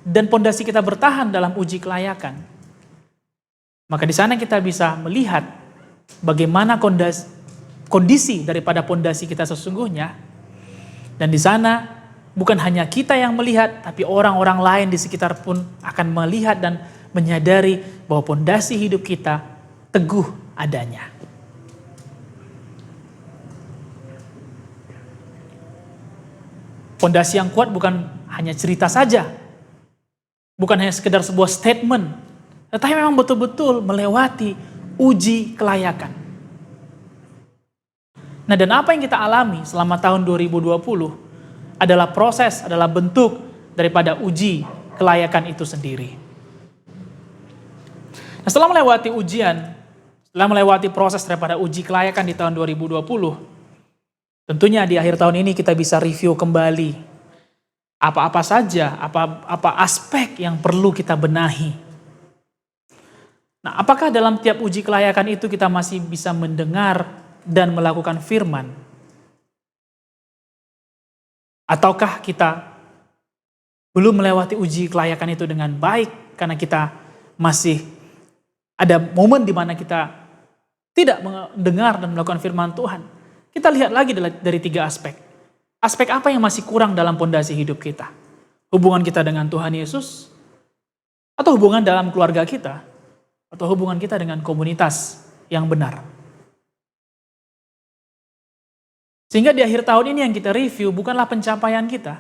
dan pondasi kita bertahan dalam uji kelayakan, maka di sana kita bisa melihat bagaimana kondisi daripada pondasi kita sesungguhnya, dan di sana bukan hanya kita yang melihat, tapi orang-orang lain di sekitar pun akan melihat dan menyadari bahwa pondasi hidup kita teguh adanya. Pondasi yang kuat bukan hanya cerita saja, bukan hanya sekedar sebuah statement, tetapi memang betul-betul melewati uji kelayakan. Nah, dan apa yang kita alami selama tahun 2020 adalah proses, adalah bentuk daripada uji kelayakan itu sendiri. Nah, setelah melewati ujian, setelah melewati proses daripada uji kelayakan di tahun 2020, tentunya di akhir tahun ini kita bisa review kembali apa-apa saja, apa aspek yang perlu kita benahi. Nah, apakah dalam tiap uji kelayakan itu kita masih bisa mendengar dan melakukan firman? Ataukah kita belum melewati uji kelayakan itu dengan baik karena kita masih ada momen di mana kita tidak mendengar dan melakukan firman Tuhan? Kita lihat lagi dari 3 aspek. Aspek apa yang masih kurang dalam pondasi hidup kita? Hubungan kita dengan Tuhan Yesus? Atau hubungan dalam keluarga kita? Atau hubungan kita dengan komunitas yang benar? Sehingga di akhir tahun ini yang kita review bukanlah pencapaian kita,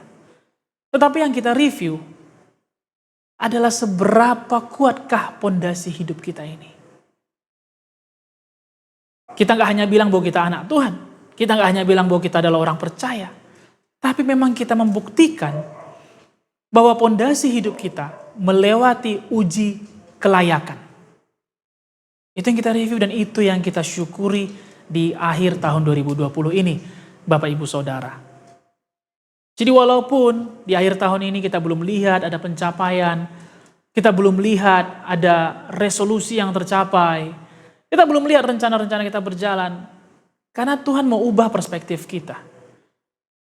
tetapi yang kita review adalah seberapa kuatkah pondasi hidup kita ini. Kita nggak hanya bilang bahwa kita anak Tuhan, kita nggak hanya bilang bahwa kita adalah orang percaya, tapi memang kita membuktikan bahwa pondasi hidup kita melewati uji kelayakan. Itu yang kita review dan itu yang kita syukuri di akhir tahun 2020 ini, Bapak Ibu Saudara. Jadi walaupun di akhir tahun ini kita belum lihat ada pencapaian, kita belum lihat ada resolusi yang tercapai, kita belum lihat rencana-rencana kita berjalan, karena Tuhan mau ubah perspektif kita.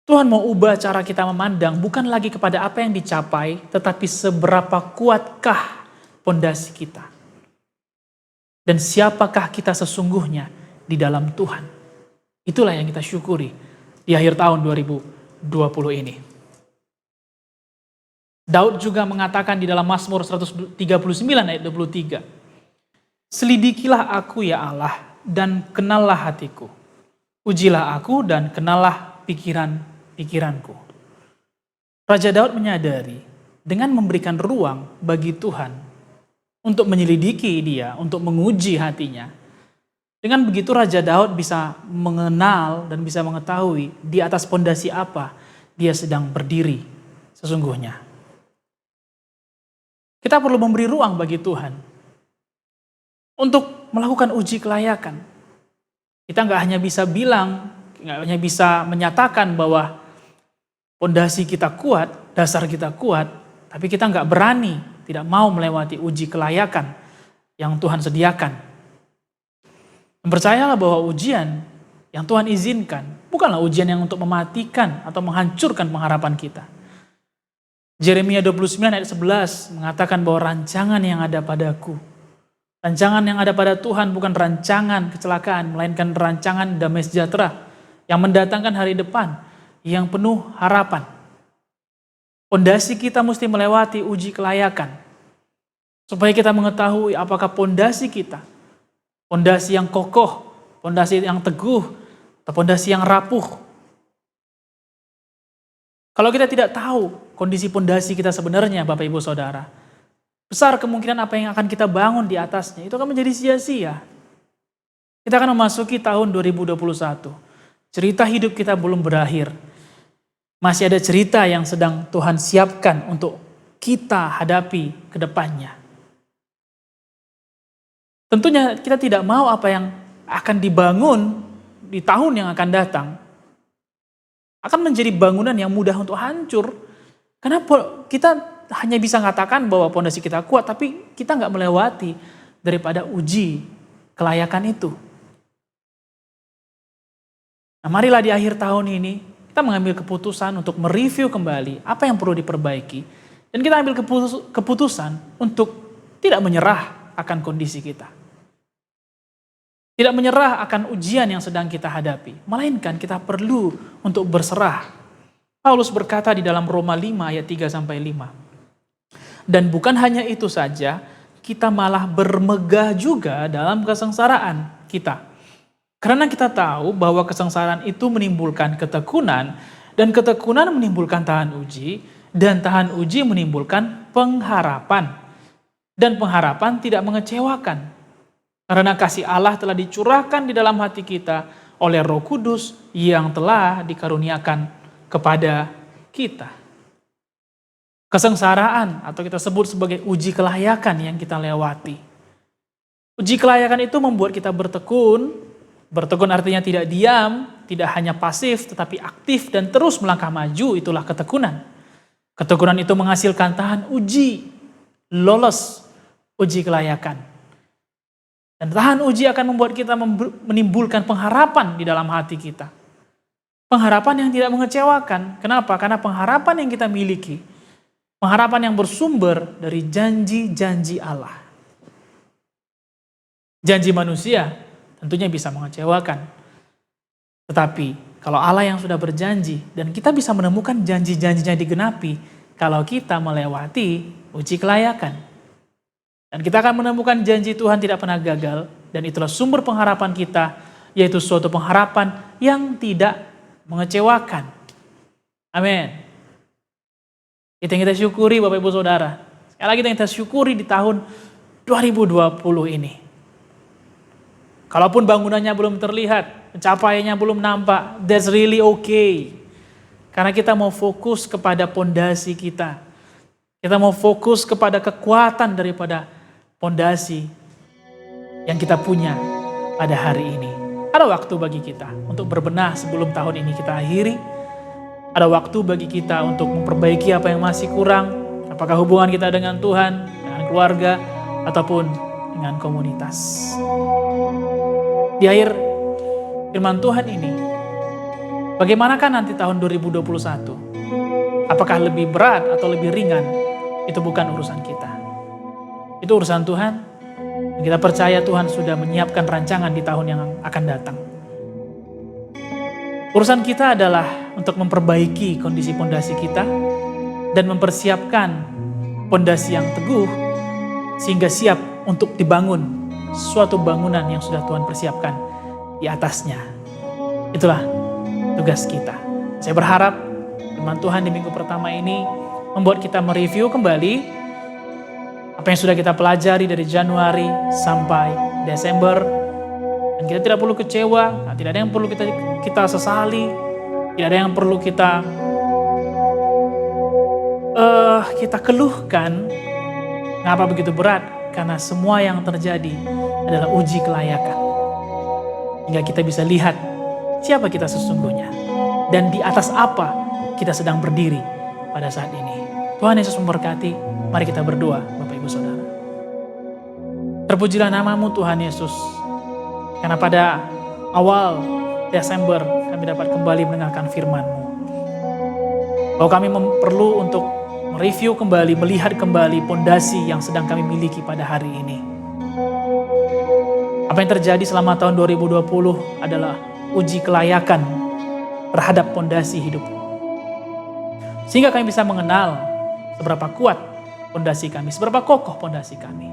Tuhan mau ubah cara kita memandang, bukan lagi kepada apa yang dicapai, tetapi seberapa kuatkah pondasi kita. Dan siapakah kita sesungguhnya di dalam Tuhan. Itulah yang kita syukuri di akhir tahun 2020 ini. Daud juga mengatakan di dalam Mazmur 139 ayat 23, "Selidikilah aku ya Allah dan kenallah hatiku. Ujilah aku dan kenallah pikiranku." Raja Daud menyadari dengan memberikan ruang bagi Tuhan untuk menyelidiki dia, untuk menguji hatinya. Dengan begitu Raja Daud bisa mengenal dan bisa mengetahui di atas pondasi apa dia sedang berdiri sesungguhnya. Kita perlu memberi ruang bagi Tuhan untuk melakukan uji kelayakan. Kita nggak hanya bisa bilang, nggak hanya bisa menyatakan bahwa pondasi kita kuat, dasar kita kuat, tapi kita nggak berani, tidak mau melewati uji kelayakan yang Tuhan sediakan. Percayalah bahwa ujian yang Tuhan izinkan bukanlah ujian yang untuk mematikan atau menghancurkan pengharapan kita. Yeremia 29 ayat 11 mengatakan bahwa rancangan yang ada padaku, rancangan yang ada pada Tuhan bukan rancangan kecelakaan, melainkan rancangan damai sejahtera yang mendatangkan hari depan yang penuh harapan. Pondasi kita mesti melewati uji kelayakan supaya kita mengetahui apakah pondasi kita, pondasi yang kokoh, pondasi yang teguh, atau pondasi yang rapuh. Kalau kita tidak tahu kondisi pondasi kita sebenarnya, Bapak Ibu Saudara, besar kemungkinan apa yang akan kita bangun di atasnya itu akan menjadi sia-sia. Kita akan memasuki tahun 2021. Cerita hidup kita belum berakhir. Masih ada cerita yang sedang Tuhan siapkan untuk kita hadapi ke depannya. Tentunya kita tidak mau apa yang akan dibangun di tahun yang akan datang akan menjadi bangunan yang mudah untuk hancur. Karena kita hanya bisa mengatakan bahwa pondasi kita kuat, tapi kita nggak melewati daripada uji kelayakan itu. Nah, marilah di akhir tahun ini kita mengambil keputusan untuk mereview kembali apa yang perlu diperbaiki. Dan kita ambil keputusan untuk tidak menyerah akan kondisi kita. Tidak menyerah akan ujian yang sedang kita hadapi. Melainkan kita perlu untuk berserah. Paulus berkata di dalam Roma 5 ayat 3-5. Dan bukan hanya itu saja, kita malah bermegah juga dalam kesengsaraan kita. Karena kita tahu bahwa kesengsaraan itu menimbulkan ketekunan Dan ketekunan menimbulkan tahan uji, dan tahan uji menimbulkan pengharapan. Dan pengharapan tidak mengecewakan. Karena kasih Allah telah dicurahkan di dalam hati kita oleh Roh Kudus yang telah dikaruniakan kepada kita. Kesengsaraan atau kita sebut sebagai uji kelayakan yang kita lewati. Uji kelayakan itu membuat kita bertekun. Bertekun artinya tidak diam, tidak hanya pasif tetapi aktif dan terus melangkah maju, itulah ketekunan. Ketekunan itu menghasilkan tahan uji, lolos uji kelayakan. Dan tahan uji akan membuat kita menimbulkan pengharapan di dalam hati kita. Pengharapan yang tidak mengecewakan. Kenapa? Karena pengharapan yang kita miliki, pengharapan yang bersumber dari janji-janji Allah. Janji manusia tentunya bisa mengecewakan. Tetapi kalau Allah yang sudah berjanji dan kita bisa menemukan janji-janjinya digenapi kalau kita melewati uji kelayakan. Dan kita akan menemukan janji Tuhan tidak pernah gagal dan itulah sumber pengharapan kita, yaitu suatu pengharapan yang tidak mengecewakan. Amin. Itu yang kita syukuri Bapak Ibu Saudara. Sekali lagi kita syukuri di tahun 2020 ini. Kalaupun bangunannya belum terlihat, pencapaiannya belum nampak, that's really okay. Karena kita mau fokus kepada pondasi kita. Kita mau fokus kepada kekuatan daripada pondasi yang kita punya pada hari ini. Ada waktu bagi kita untuk berbenah sebelum tahun ini kita akhiri. Ada waktu bagi kita untuk memperbaiki apa yang masih kurang. Apakah hubungan kita dengan Tuhan, dengan keluarga, ataupun dengan komunitas. Di akhir firman Tuhan ini, bagaimanakah nanti tahun 2021? Apakah lebih berat atau lebih ringan? Itu bukan urusan kita. Itu urusan Tuhan. Dan kita percaya Tuhan sudah menyiapkan rancangan di tahun yang akan datang. Urusan kita adalah untuk memperbaiki kondisi pondasi kita dan mempersiapkan pondasi yang teguh sehingga siap untuk dibangun suatu bangunan yang sudah Tuhan persiapkan di atasnya. Itulah tugas kita. Saya berharap firman Tuhan di minggu pertama ini membuat kita mereview kembali apa yang sudah kita pelajari dari Januari sampai Desember. Dan kita tidak perlu kecewa, tidak ada yang perlu kita sesali, tidak ada yang perlu kita keluhkan. Kenapa begitu berat? Karena semua yang terjadi adalah uji kelayakan. Hingga kita bisa lihat siapa kita sesungguhnya. Dan di atas apa kita sedang berdiri pada saat ini. Tuhan Yesus memberkati. Mari kita berdoa Bapak Ibu Saudara. Terpujilah namamu Tuhan Yesus. Karena pada awal Desember kami dapat kembali mendengarkan firman-Mu. Bahwa kami perlu untuk mereview kembali, melihat kembali pondasi yang sedang kami miliki pada hari ini. Apa yang terjadi selama tahun 2020 adalah uji kelayakan terhadap pondasi hidup. Sehingga kami bisa mengenal seberapa kuat pondasi kami, seberapa kokoh pondasi kami.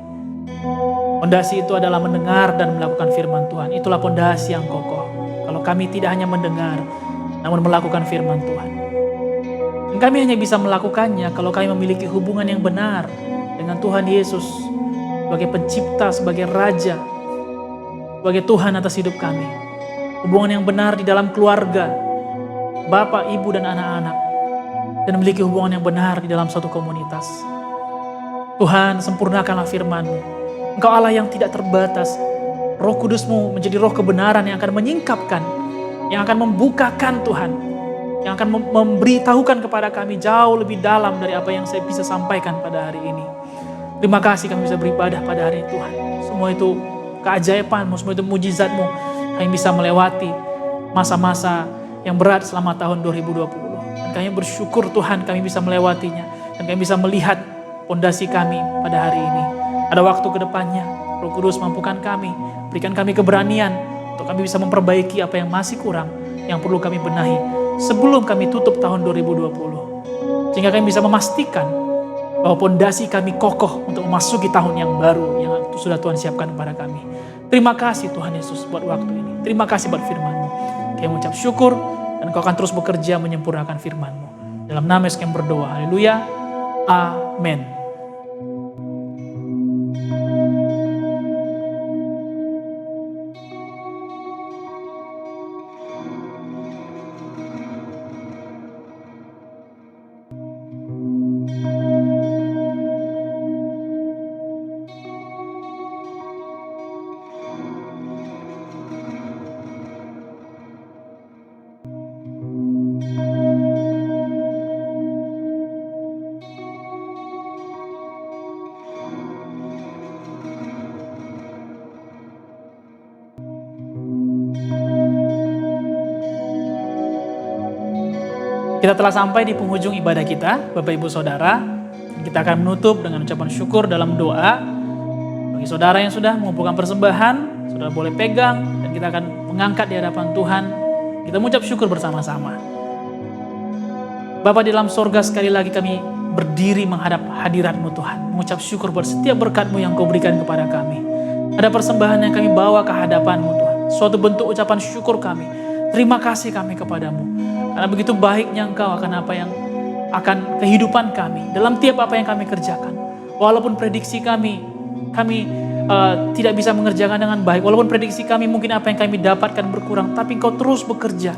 Pondasi itu adalah mendengar dan melakukan firman Tuhan. Itulah pondasi yang kokoh. Kalau kami tidak hanya mendengar, namun melakukan firman Tuhan. Dan kami hanya bisa melakukannya kalau kami memiliki hubungan yang benar dengan Tuhan Yesus sebagai pencipta, sebagai raja, sebagai Tuhan atas hidup kami. Hubungan yang benar di dalam keluarga, bapak, ibu, dan anak-anak. Dan memiliki hubungan yang benar di dalam suatu komunitas. Tuhan, sempurnakanlah firman-Mu. Engkau Allah yang tidak terbatas. Roh Kudus-Mu menjadi roh kebenaran yang akan menyingkapkan, yang akan membukakan Tuhan, yang akan memberitahukan kepada kami jauh lebih dalam dari apa yang saya bisa sampaikan pada hari ini. Terima kasih kami bisa beribadah pada hari ini Tuhan. Semua itu keajaiban-Mu, semua itu mujizat-Mu. Kami bisa melewati masa-masa yang berat selama tahun 2020. Dan kami bersyukur Tuhan kami bisa melewatinya. Dan kami bisa melihat pondasi kami pada hari ini. Ada waktu ke depannya, Roh Kudus mampukan kami, berikan kami keberanian untuk kami bisa memperbaiki apa yang masih kurang, yang perlu kami benahi sebelum kami tutup tahun 2020. Sehingga kami bisa memastikan bahwa pondasi kami kokoh untuk memasuki tahun yang baru yang sudah Tuhan siapkan kepada kami. Terima kasih Tuhan Yesus buat waktu ini. Terima kasih buat firman-Mu. Kami mengucap syukur dan Engkau akan terus bekerja menyempurnakan firman-Mu. Dalam nama Yesus kami berdoa. Haleluya. Amin. Kita telah sampai di penghujung ibadah kita, Bapak Ibu Saudara. Kita akan menutup dengan ucapan syukur dalam doa. Bagi saudara yang sudah mengumpulkan persembahan, saudara boleh pegang dan kita akan mengangkat di hadapan Tuhan. Kita mengucap syukur bersama-sama. Bapa di dalam sorga, sekali lagi kami berdiri menghadap hadirat-Mu Tuhan. Mengucap syukur buat setiap berkat-Mu yang Kau berikan kepada kami. Ada persembahan yang kami bawa ke hadapan-Mu Tuhan. Suatu bentuk ucapan syukur kami. Terima kasih kami kepadamu. Karena begitu baiknya Engkau akan apa yang akan kehidupan kami. Dalam tiap apa yang kami kerjakan. Walaupun prediksi kami tidak bisa mengerjakan dengan baik. Walaupun prediksi kami mungkin apa yang kami dapatkan berkurang. Tapi Engkau terus bekerja.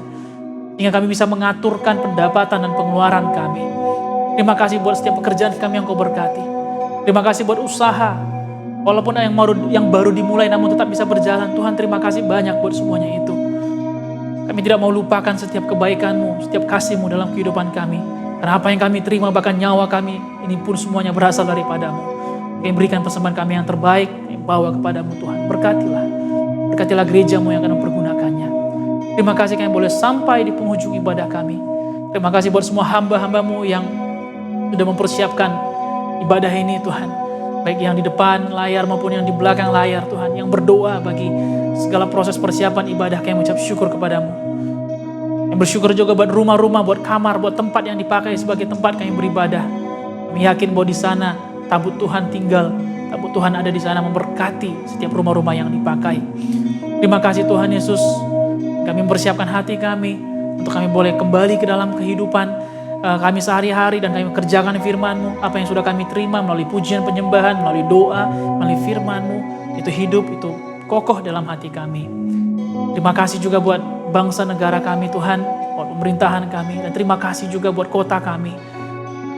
Sehingga kami bisa mengaturkan pendapatan dan pengeluaran kami. Terima kasih buat setiap pekerjaan kami yang Kau berkati. Terima kasih buat usaha. Walaupun yang baru dimulai namun tetap bisa berjalan. Tuhan, terima kasih banyak buat semuanya itu. Kami tidak mau lupakan setiap kebaikan-Mu, setiap kasih-Mu dalam kehidupan kami. Karena apa yang kami terima, bahkan nyawa kami, ini pun semuanya berasal daripada-Mu. Kami berikan persembahan kami yang terbaik, kami bawa kepada-Mu Tuhan. Berkatilah gereja-Mu yang akan mempergunakannya. Terima kasih kami boleh sampai di penghujung ibadah kami. Terima kasih buat semua hamba-hamba-Mu yang sudah mempersiapkan ibadah ini Tuhan. Baik yang di depan layar maupun yang di belakang layar Tuhan. Yang berdoa bagi segala proses persiapan ibadah, kami mengucap syukur kepadamu. Yang bersyukur juga buat rumah-rumah, buat kamar, buat tempat yang dipakai sebagai tempat kami beribadah. Kami yakin bahwa di sana tabut Tuhan tinggal, tabut Tuhan ada di sana memberkati setiap rumah-rumah yang dipakai. Terima kasih Tuhan Yesus. Kami mempersiapkan hati kami untuk kami boleh kembali ke dalam kehidupan kami sehari-hari dan kami kerjakan firman-Mu. Apa yang sudah kami terima melalui pujian penyembahan, melalui doa, melalui firman-Mu, itu hidup, itu kokoh dalam hati kami. Terima kasih juga buat bangsa negara kami Tuhan, buat pemerintahan kami, dan terima kasih juga buat kota kami.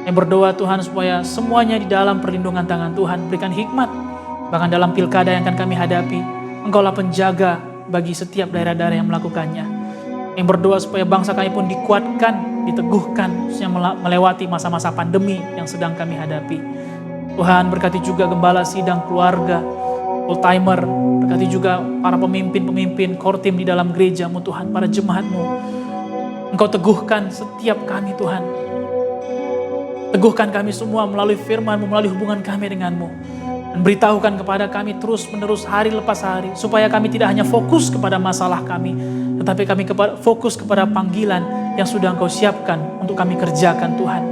Yang berdoa Tuhan supaya semuanya di dalam perlindungan tangan Tuhan, berikan hikmat, bahkan dalam pilkada yang akan kami hadapi, Engkaulah penjaga bagi setiap daerah-daerah yang melakukannya. Yang berdoa supaya bangsa kami pun dikuatkan, diteguhkan, khususnya melewati masa-masa pandemi yang sedang kami hadapi. Tuhan berkati juga gembala sidang keluarga, full timer, berkati juga para pemimpin-pemimpin, core team di dalam gereja-Mu Tuhan, para jemaat-Mu. Engkau teguhkan setiap kami Tuhan. Teguhkan kami semua melalui firman-Mu, melalui hubungan kami dengan-Mu. Dan beritahukan kepada kami terus-menerus hari lepas hari, supaya kami tidak hanya fokus kepada masalah kami, tetapi kami fokus kepada panggilan yang sudah Engkau siapkan untuk kami kerjakan Tuhan.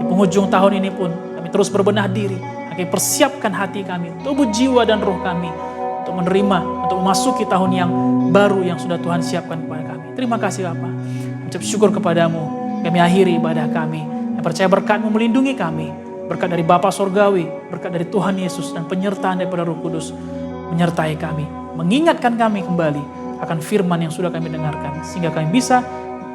Di penghujung tahun ini pun kami terus berbenah diri, kami persiapkan hati kami, tubuh, jiwa, dan roh kami untuk menerima, untuk memasuki tahun yang baru yang sudah Tuhan siapkan kepada kami. Terima kasih Bapa. Ucap syukur kepadamu. Kami akhiri ibadah kami. Yang percaya berkat-Mu melindungi kami. Berkat dari Bapa Sorgawi, berkat dari Tuhan Yesus, dan penyertaan daripada Roh Kudus menyertai kami. Mengingatkan kami kembali akan firman yang sudah kami dengarkan. Sehingga kami bisa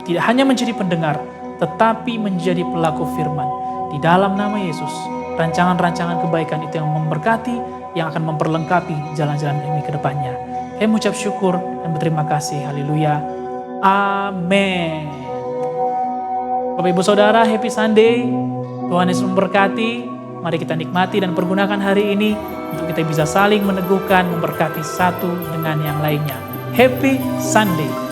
tidak hanya menjadi pendengar, tetapi menjadi pelaku firman. Di dalam nama Yesus, rancangan-rancangan kebaikan itu yang memberkati, yang akan memperlengkapi jalan-jalan kami ke depannya. Kami mengucap syukur dan berterima kasih. Haleluya. Amin. Bapak Ibu Saudara, happy Sunday. Tuhan Yesus memberkati. Mari kita nikmati dan pergunakan hari ini untuk kita bisa saling meneguhkan, memberkati satu dengan yang lainnya. Happy Sunday.